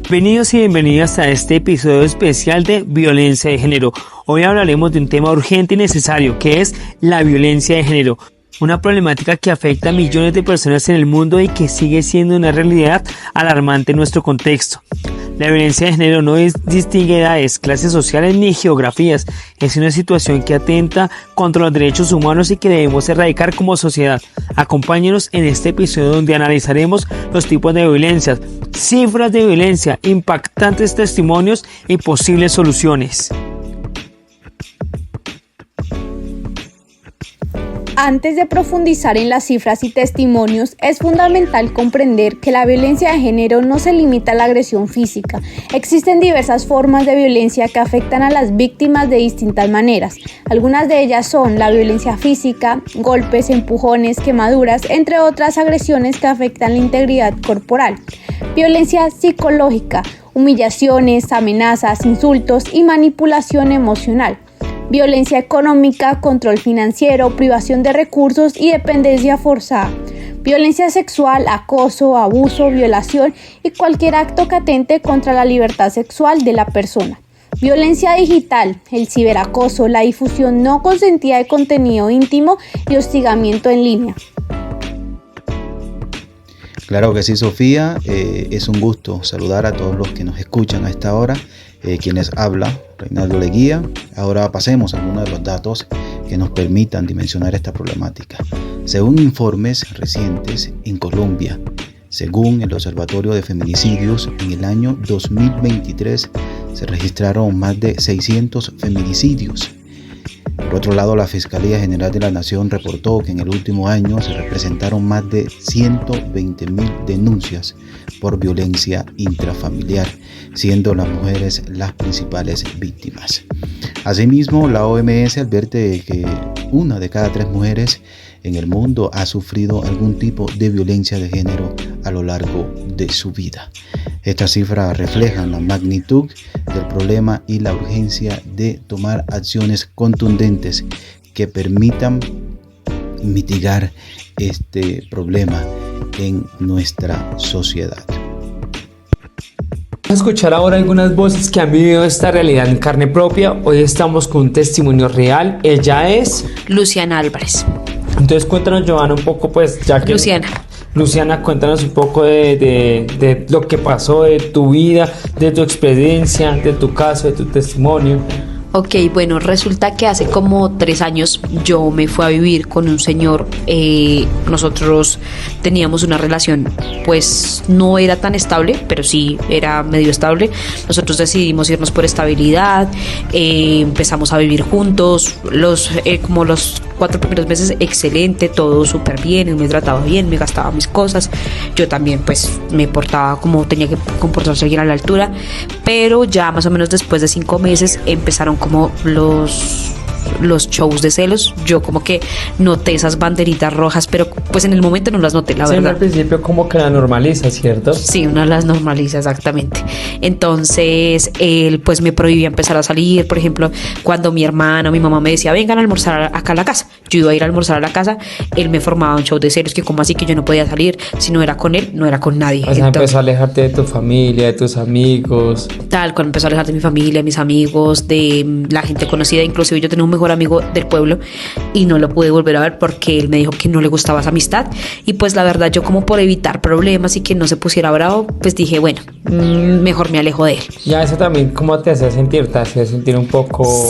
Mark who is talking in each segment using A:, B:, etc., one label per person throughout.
A: Bienvenidos y bienvenidas a este episodio especial de Violencia de Género. Hoy hablaremos de un tema urgente y necesario, que es la violencia de género. Una problemática que afecta a millones de personas en el mundo y que sigue siendo una realidad alarmante en nuestro contexto. La violencia de género no distingue edades, clases sociales ni geografías. Es una situación que atenta contra los derechos humanos y que debemos erradicar como sociedad. Acompáñenos en este episodio donde analizaremos los tipos de violencias, cifras de violencia, impactantes testimonios y posibles soluciones.
B: Antes de profundizar en las cifras y testimonios, es fundamental comprender que la violencia de género no se limita a la agresión física. Existen diversas formas de violencia que afectan a las víctimas de distintas maneras. Algunas de ellas son la violencia física, golpes, empujones, quemaduras, entre otras agresiones que afectan la integridad corporal. Violencia psicológica, humillaciones, amenazas, insultos y manipulación emocional. Violencia económica, control financiero, privación de recursos y dependencia forzada. Violencia sexual, acoso, abuso, violación y cualquier acto que atente contra la libertad sexual de la persona. Violencia digital, el ciberacoso, la difusión no consentida de contenido íntimo y hostigamiento en línea.
C: Claro que sí, Sofía, es un gusto saludar a todos los que nos escuchan a esta hora. Quienes habla, Reinaldo Leguía. Ahora pasemos a algunos de los datos que nos permitan dimensionar esta problemática. Según informes recientes en Colombia, según el Observatorio de Feminicidios, en el año 2023 se registraron más de 600 feminicidios. Por otro lado, la Fiscalía General de la Nación reportó que en el último año se representaron más de 120.000 denuncias por violencia intrafamiliar, siendo las mujeres las principales víctimas. Asimismo, la OMS advierte que 1 de cada 3 mujeres en el mundo ha sufrido algún tipo de violencia de género a lo largo de su vida. Estas cifras reflejan la magnitud del problema y la urgencia de tomar acciones contundentes que permitan mitigar este problema en nuestra sociedad.
A: Vamos a escuchar ahora algunas voces que han vivido esta realidad en carne propia. Hoy estamos con un testimonio real. Ella es
D: Luciana Álvarez.
A: Entonces cuéntanos, Johanna, un poco, pues, ya que... Luciana, cuéntanos un poco de lo que pasó, de tu vida, de tu experiencia, de tu caso, de tu testimonio.
D: Ok, bueno, resulta que hace como 3 años yo me fui a vivir con un señor. Nosotros teníamos una relación, pues no era tan estable, pero sí era medio estable. Nosotros decidimos irnos por estabilidad, empezamos a vivir juntos, como los 4 primeros meses excelente, todo súper bien, él me trataba bien, me gastaba mis cosas, yo también pues me portaba como tenía que comportarse alguien a la altura, pero ya más o menos después de 5 meses empezaron como los shows de celos. Yo como que noté esas banderitas rojas, pero pues en el momento no las noté, la verdad.
A: Al principio como que la normaliza, ¿cierto?
D: Sí, uno las normaliza, exactamente. Entonces él pues me prohibía empezar a salir. Por ejemplo, cuando mi hermana o mi mamá me decía vengan a almorzar acá a la casa, yo iba a ir a almorzar a la casa, él me formaba un show de celos, que como así que yo no podía salir, si no era con él, no era con nadie.
A: O sea, empezó a alejarte de tu familia, de tus amigos.
D: Tal, cuando empezó a alejar de mi familia, de mis amigos, de la gente conocida. Inclusive yo tenía un mejor amigo del pueblo y no lo pude volver a ver porque él me dijo que no le gustaba esa amistad, y pues la verdad yo como por evitar problemas y que no se pusiera bravo, pues dije bueno, mejor me alejo de él.
A: Ya eso también, ¿cómo te hacía sentir? ¿Te hacía sentir un poco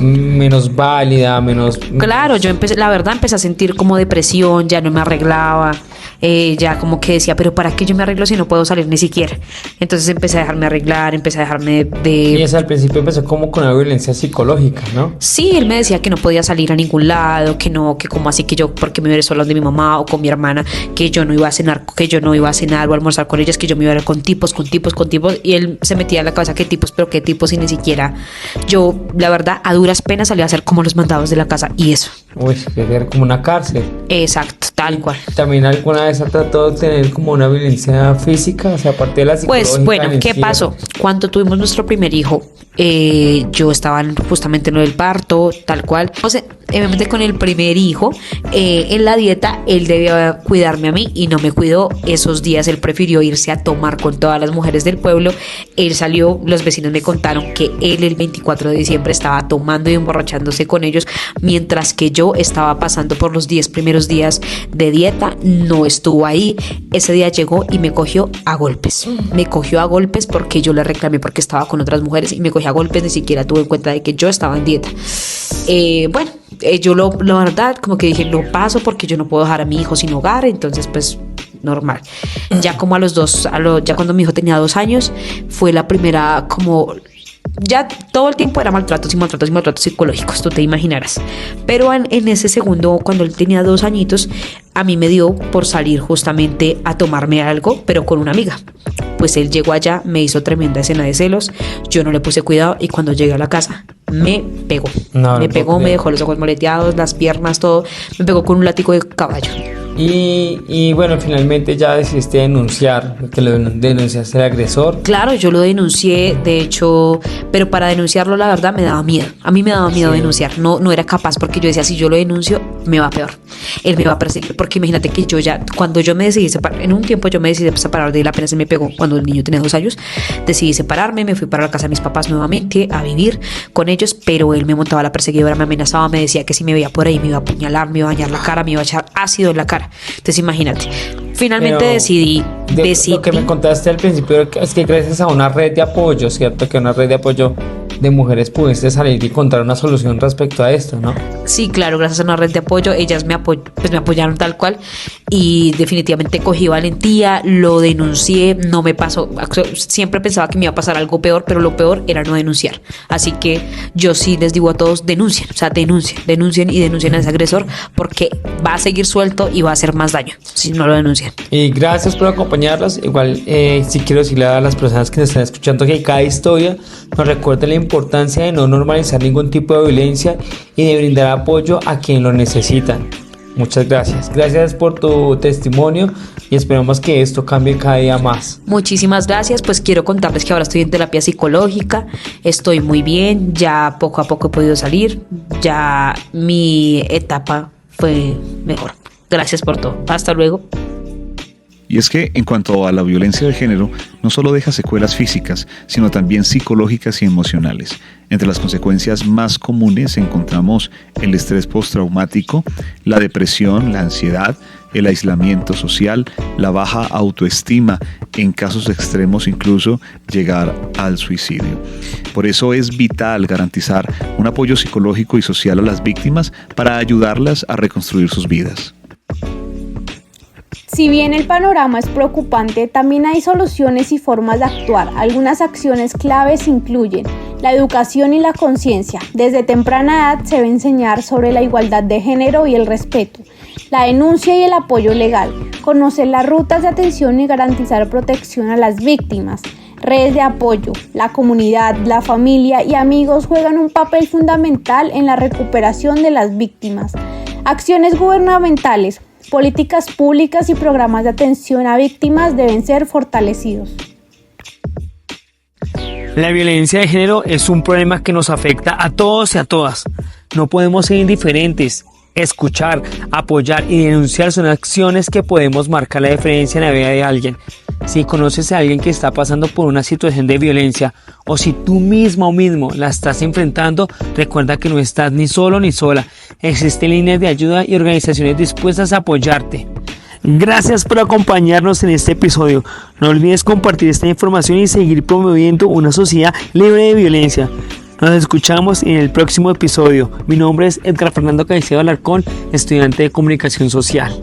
A: menos válida, menos?
D: Claro, yo la verdad empecé a sentir como depresión, ya no me arreglaba, ya como que decía, pero ¿para qué yo me arreglo si no puedo salir ni siquiera? Entonces empecé a dejarme arreglar, empecé a dejarme de...
A: Y eso al principio empezó como con una violencia psicológica, ¿no?
D: Sí, él me decía que no podía salir a ningún lado, que no, que como así que yo, porque me iba a ir sola de mi mamá o con mi hermana, que yo no iba a cenar, o almorzar con ellas, que yo me iba a ir con tipos, y él se metía en la cabeza qué tipos, pero qué tipos, y ni siquiera yo, la verdad, a duras penas salía a hacer como los mandados de la casa, y eso,
A: Uy, debe ser como una cárcel.
D: Exacto, tal cual.
A: ¿También alguna vez ha tratado de tener como una violencia física? O sea, aparte de la psicológica.
D: Pues bueno, ¿qué
A: encierro?
D: pasó? Cuando tuvimos nuestro primer hijo, yo estaba justamente en lo del parto, tal cual. O sea, obviamente con el primer hijo, en la dieta, él debía cuidarme a mí y no me cuidó esos días. Él prefirió irse a tomar con todas las mujeres del pueblo. Él salió, los vecinos me contaron que él el 24 de diciembre estaba tomando y emborrachándose con ellos, mientras que yo estaba pasando por los 10 primeros días de dieta. No estuvo ahí. Ese día llegó y me cogió a golpes. Me cogió a golpes porque yo le reclamé porque estaba con otras mujeres y me cogió a golpes, ni siquiera tuve en cuenta de que yo estaba en dieta. Bueno, yo la verdad como que dije, no paso porque yo no puedo dejar a mi hijo sin hogar, entonces pues normal. Ya como ya cuando mi hijo tenía 2 años, fue la primera como... Ya todo el tiempo era maltratos psicológicos, tú te imaginarás. Pero en ese segundo, cuando él tenía 2 añitos, a mí me dio por salir justamente a tomarme algo, pero con una amiga. Pues él llegó allá, me hizo tremenda escena de celos, yo no le puse cuidado y cuando llegué a la casa me pegó. Me dejó los ojos moreteados, las piernas, todo. Me pegó con un látigo de caballo.
A: Y bueno, finalmente ya decidiste denunciar, que lo denunciaste al agresor.
D: Claro, yo lo denuncié, de hecho, pero para denunciarlo la verdad me daba miedo. A mí me daba miedo denunciar, no era capaz porque yo decía, si yo lo denuncio, me va peor. Él me va a perseguir, porque imagínate que cuando yo me decidí separar, en un tiempo yo me decidí separar de él, apenas se me pegó, cuando el niño tenía 2 años, decidí separarme, me fui para la casa de mis papás nuevamente a vivir con ellos, pero él me montaba la perseguidora, me amenazaba, me decía que si me veía por ahí me iba a apuñalar, me iba a dañar la cara, me iba a echar ácido en la cara. Entonces imagínate, finalmente decidí.
A: Lo que me contaste al principio es que gracias a una red de apoyo, ¿cierto? Que una red de apoyo de mujeres pudiste salir y encontrar una solución respecto a esto, ¿no?
D: Sí, claro, gracias a una red de apoyo, ellas me apoyaron tal cual y definitivamente cogí valentía, lo denuncié, no me pasó, siempre pensaba que me iba a pasar algo peor, pero lo peor era no denunciar. Así que yo sí les digo a todos, denuncien a ese agresor porque va a seguir suelto y va a hacer más daño si no lo denuncian.
A: Y gracias por acompañarnos. Igual sí quiero decirle a las personas que nos están escuchando que cada historia nos recuerda la importancia de no normalizar ningún tipo de violencia y de brindar apoyo a quien lo necesitan. Muchas gracias. Gracias por tu testimonio y esperamos que esto cambie cada día más.
D: Muchísimas gracias. Pues quiero contarles que ahora estoy en terapia psicológica. Estoy muy bien. Ya poco a poco he podido salir. Ya mi etapa fue mejor. Gracias por todo. Hasta luego.
E: Y es que en cuanto a la violencia de género, no solo deja secuelas físicas, sino también psicológicas y emocionales. Entre las consecuencias más comunes encontramos el estrés postraumático, la depresión, la ansiedad, el aislamiento social, la baja autoestima, en casos extremos incluso llegar al suicidio. Por eso es vital garantizar un apoyo psicológico y social a las víctimas para ayudarlas a reconstruir sus vidas.
B: Si bien el panorama es preocupante, también hay soluciones y formas de actuar. Algunas acciones claves incluyen la educación y la conciencia. Desde temprana edad se debe enseñar sobre la igualdad de género y el respeto, la denuncia y el apoyo legal, conocer las rutas de atención y garantizar protección a las víctimas. Redes de apoyo, la comunidad, la familia y amigos juegan un papel fundamental en la recuperación de las víctimas. Acciones gubernamentales. Políticas públicas y programas de atención a víctimas deben ser fortalecidos.
A: La violencia de género es un problema que nos afecta a todos y a todas. No podemos ser indiferentes. Escuchar, apoyar y denunciar son acciones que podemos marcar la diferencia en la vida de alguien. Si conoces a alguien que está pasando por una situación de violencia o si tú misma o mismo la estás enfrentando, recuerda que no estás ni solo ni sola. Existen líneas de ayuda y organizaciones dispuestas a apoyarte. Gracias por acompañarnos en este episodio. No olvides compartir esta información y seguir promoviendo una sociedad libre de violencia. Nos escuchamos en el próximo episodio. Mi nombre es Edgar Fernando Caicedo Alarcón, estudiante de Comunicación Social.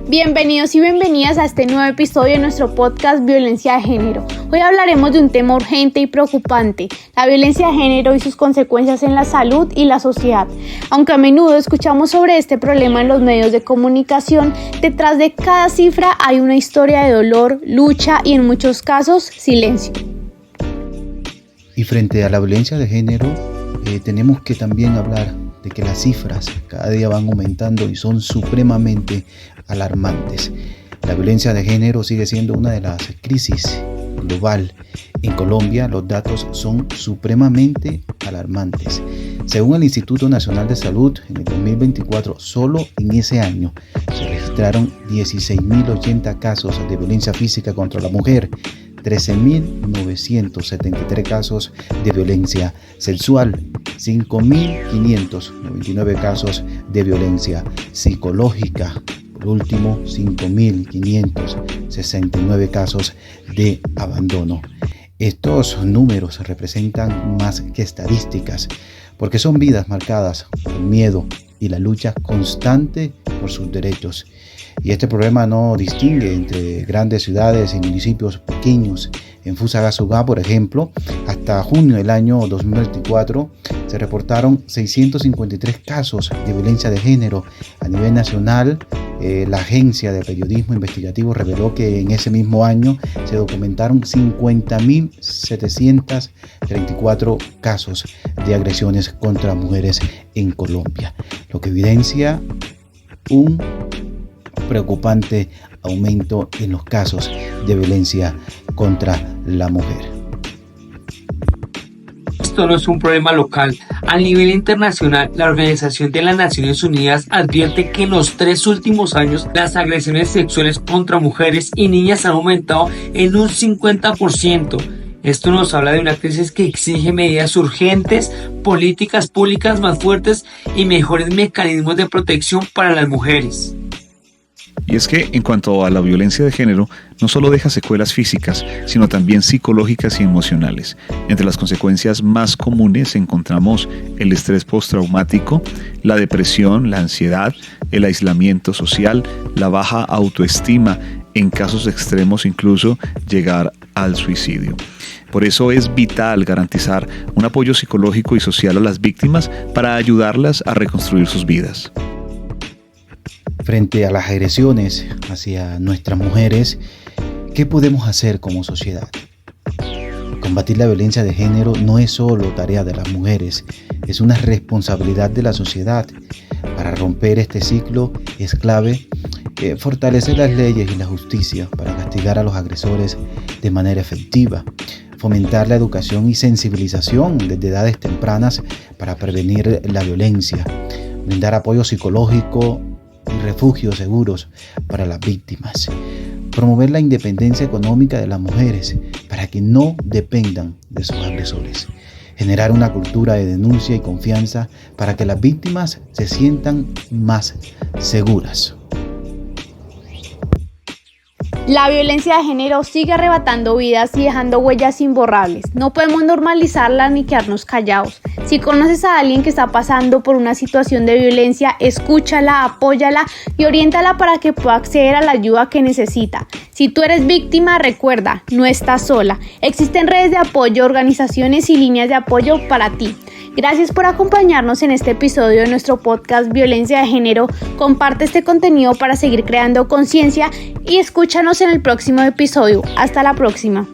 B: Bienvenidos y bienvenidas a este nuevo episodio de nuestro podcast Violencia de Género. Hoy hablaremos de un tema urgente y preocupante, la violencia de género y sus consecuencias en la salud y la sociedad. Aunque a menudo escuchamos sobre este problema en los medios de comunicación, detrás de cada cifra hay una historia de dolor, lucha y en muchos casos silencio.
C: Y frente a la violencia de género, tenemos que también hablar de que las cifras cada día van aumentando y son supremamente alarmantes. La violencia de género sigue siendo una de las crisis global. En Colombia los datos son supremamente alarmantes. Según el Instituto Nacional de Salud, en el 2024, solo en ese año se registraron 16.080 casos de violencia física contra la mujer, 13.973 casos de violencia sexual, 5.599 casos de violencia psicológica. Por último, 5.569 casos de abandono. Estos números representan más que estadísticas, porque son vidas marcadas por el miedo y la lucha constante por sus derechos. Y este problema no distingue entre grandes ciudades y municipios pequeños. En Fusagasugá, por ejemplo, hasta junio del año 2024 se reportaron 653 casos de violencia de género. A nivel nacional, la Agencia de Periodismo Investigativo reveló que en ese mismo año se documentaron 50.734 casos de agresiones contra mujeres en Colombia, lo que evidencia un preocupante aumento en los casos de violencia contra la mujer.
A: Esto no es un problema local. A nivel internacional, la Organización de las Naciones Unidas advierte que en los 3 últimos años las agresiones sexuales contra mujeres y niñas han aumentado en un 50%. Esto nos habla de una crisis que exige medidas urgentes, políticas públicas más fuertes y mejores mecanismos de protección para las mujeres.
E: Y es que en cuanto a la violencia de género, no solo deja secuelas físicas, sino también psicológicas y emocionales. Entre las consecuencias más comunes encontramos el estrés postraumático, la depresión, la ansiedad, el aislamiento social, la baja autoestima, en casos extremos incluso llegar al suicidio. Por eso es vital garantizar un apoyo psicológico y social a las víctimas para ayudarlas a reconstruir sus vidas.
C: Frente a las agresiones hacia nuestras mujeres, ¿qué podemos hacer como sociedad? Combatir la violencia de género no es solo tarea de las mujeres, es una responsabilidad de la sociedad. Para romper este ciclo es clave fortalecer las leyes y la justicia para castigar a los agresores de manera efectiva, fomentar la educación y sensibilización desde edades tempranas para prevenir la violencia, brindar apoyo psicológico y refugios seguros para las víctimas, promover la independencia económica de las mujeres para que no dependan de sus agresores, generar una cultura de denuncia y confianza para que las víctimas se sientan más seguras.
B: La violencia de género sigue arrebatando vidas y dejando huellas imborrables. No podemos normalizarla ni quedarnos callados. Si conoces a alguien que está pasando por una situación de violencia, escúchala, apóyala y oriéntala para que pueda acceder a la ayuda que necesita. Si tú eres víctima, recuerda, no estás sola. Existen redes de apoyo, organizaciones y líneas de apoyo para ti. Gracias por acompañarnos en este episodio de nuestro podcast Violencia de Género. Comparte este contenido para seguir creando conciencia y escúchanos en el próximo episodio. Hasta la próxima.